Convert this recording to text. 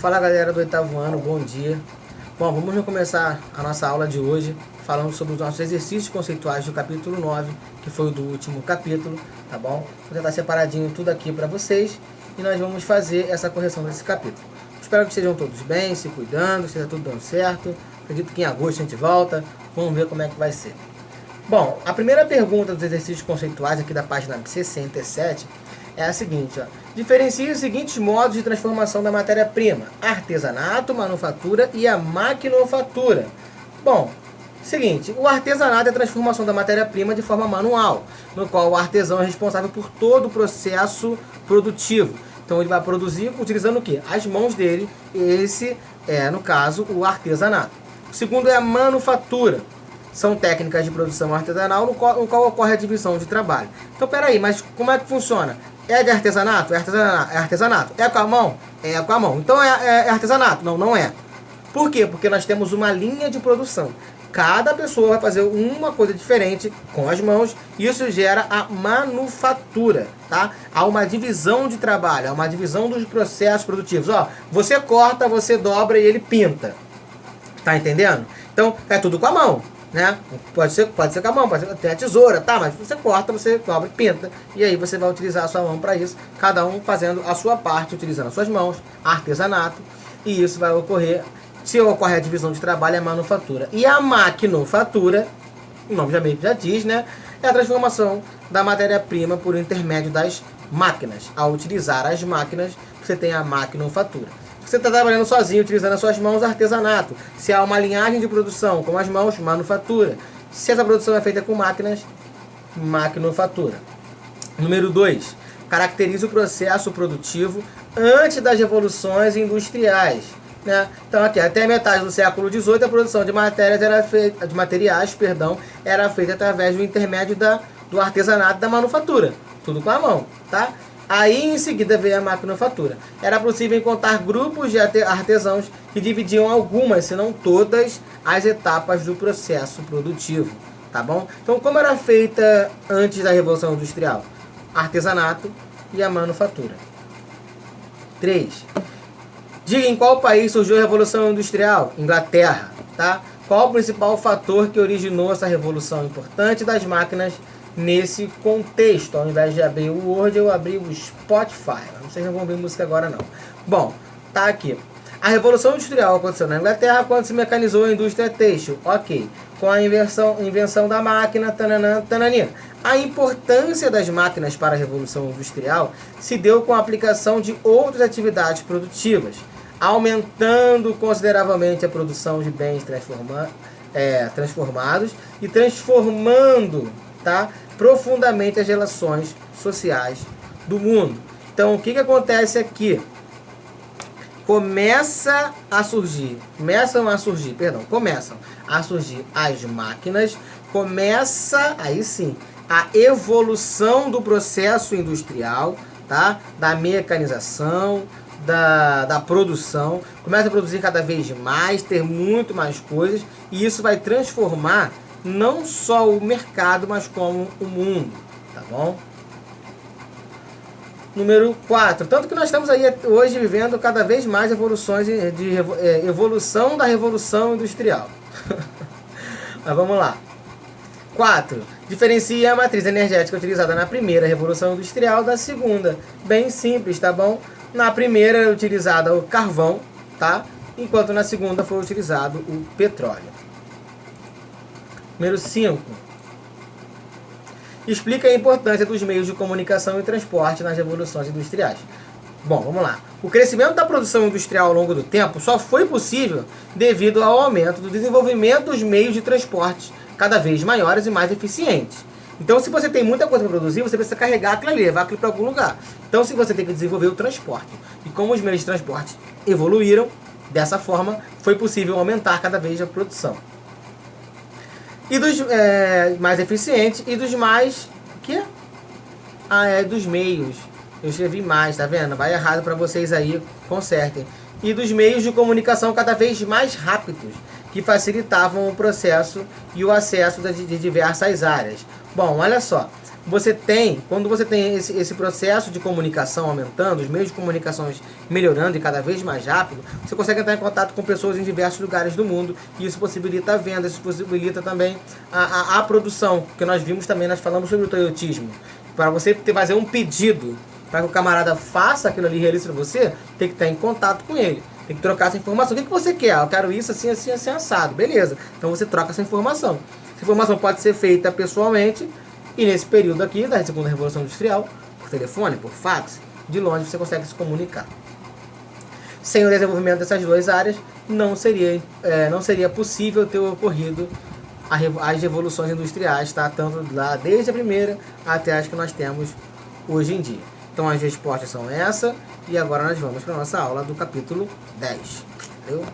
Fala galera do oitavo ano, bom dia. Bom, vamos começar a nossa aula de hoje falando sobre os nossos exercícios conceituais do capítulo 9, que foi o do último capítulo, tá bom? Vou tentar separadinho tudo aqui para vocês e nós vamos fazer essa correção desse capítulo. Espero que estejam todos bem, se cuidando, esteja tudo dando certo. Acredito que em agosto a gente volta, vamos ver como é que vai ser. Bom, a primeira pergunta dos exercícios conceituais aqui da página 67 é a seguinte, ó. Diferencie os seguintes modos de transformação da matéria-prima: artesanato, manufatura e a maquinofatura. Bom, seguinte, o artesanato é a transformação da matéria-prima de forma manual, no qual o artesão é responsável por todo o processo produtivo. Então ele vai produzir utilizando o quê? As mãos dele. Esse é, no caso, o artesanato. O segundo é a manufatura. São técnicas de produção artesanal no qual ocorre a divisão de trabalho. Então, peraí, mas como é que funciona? É de artesanato? É artesanato? É artesanato. É com a mão? É com a mão. Então é artesanato? Não, não é. Por quê? Porque nós temos uma linha de produção. Cada pessoa vai fazer uma coisa diferente com as mãos. Isso gera a manufatura, tá? Há uma divisão de trabalho, há uma divisão dos processos produtivos. Ó, você corta, você dobra e ele pinta. Tá entendendo? Então, é tudo com a mão, né? Pode ser com a mão, pode ser até a tesoura, tá? Mas você corta, você dobra e pinta. E aí você vai utilizar a sua mão para isso. Cada um fazendo a sua parte, utilizando as suas mãos, artesanato. E isso vai ocorrer, se ocorre a divisão de trabalho, é a manufatura. E a maquinofatura, o nome já diz, né? É a transformação da matéria-prima por intermédio das máquinas. Ao utilizar as máquinas, você tem a maquinofatura. Você está trabalhando sozinho, utilizando as suas mãos, artesanato. Se há uma linhagem de produção com as mãos, manufatura. Se essa produção é feita com máquinas, maquinofatura. Número 2. Caracteriza o processo produtivo antes das revoluções industriais. Né? Então aqui, até metade do século XVIII, a produção de materiais era feita através do intermédio do artesanato, da manufatura. Tudo com a mão, tá? Aí em seguida veio a maquinofatura. Era possível encontrar grupos de artesãos que dividiam algumas, se não todas, as etapas do processo produtivo. Tá bom? Então como era feita antes da Revolução Industrial? Artesanato e a manufatura. 3. Diga em qual país surgiu a Revolução Industrial? Inglaterra. Tá? Qual o principal fator que originou essa revolução importante das máquinas nesse contexto? Ao invés de abrir o Word, eu abri o Spotify. Vocês não vão ouvir música agora não. Bom, tá aqui. A Revolução Industrial aconteceu na Inglaterra quando se mecanizou a indústria têxtil. Ok. Com a invenção da máquina, tananã. A importância das máquinas para a Revolução Industrial se deu com a aplicação de outras atividades produtivas, aumentando consideravelmente a produção de bens transformados e transformando, tá, profundamente as relações sociais do mundo. Então, o que acontece aqui? Começam a surgir as máquinas, começa, aí sim, a evolução do processo industrial, tá? Da mecanização, da produção, começa a produzir cada vez mais, ter muito mais coisas, e isso vai transformar não só o mercado, mas como o mundo, tá bom? Número 4. Tanto que nós estamos aí hoje vivendo cada vez mais evoluções evolução da Revolução Industrial. Mas vamos lá. 4. Diferencie a matriz energética utilizada na primeira Revolução Industrial da segunda. Bem simples, tá bom? Na primeira era utilizado o carvão, tá? Enquanto na segunda foi utilizado o petróleo. Número 5. Explica a importância dos meios de comunicação e transporte nas revoluções industriais. Bom, vamos lá. O crescimento da produção industrial ao longo do tempo só foi possível devido ao aumento do desenvolvimento dos meios de transporte cada vez maiores e mais eficientes. Então, se você tem muita coisa para produzir, você precisa carregar aquilo ali, levar aquilo para algum lugar. Então, se você tem que desenvolver o transporte. E como os meios de transporte evoluíram, dessa forma, foi possível aumentar cada vez a produção. E dos mais eficientes e dos mais... que? Dos meios. Eu escrevi mais, tá vendo? Vai errado para vocês aí, consertem. E dos meios de comunicação cada vez mais rápidos, que facilitavam o processo e o acesso de diversas áreas. Bom, olha só. quando você tem esse processo de comunicação aumentando, os meios de comunicação melhorando e cada vez mais rápido, você consegue entrar em contato com pessoas em diversos lugares do mundo, e isso possibilita a venda, isso possibilita também a produção, que nós vimos também, nós falamos sobre o toyotismo. Para você fazer um pedido, para que o camarada faça aquilo ali, realize para você, tem que estar em contato com ele. Tem que trocar essa informação. O que você quer? Eu quero isso, assim, assim, assim, assado. Beleza. Então você troca essa informação. Essa informação pode ser feita pessoalmente, e nesse período aqui, da segunda Revolução Industrial, por telefone, por fax, de longe você consegue se comunicar. Sem o desenvolvimento dessas duas áreas, não seria possível ter ocorrido as revoluções industriais, tá? Tanto lá desde a primeira até as que nós temos hoje em dia. Então as respostas são essa, e agora nós vamos para a nossa aula do capítulo 10. Valeu?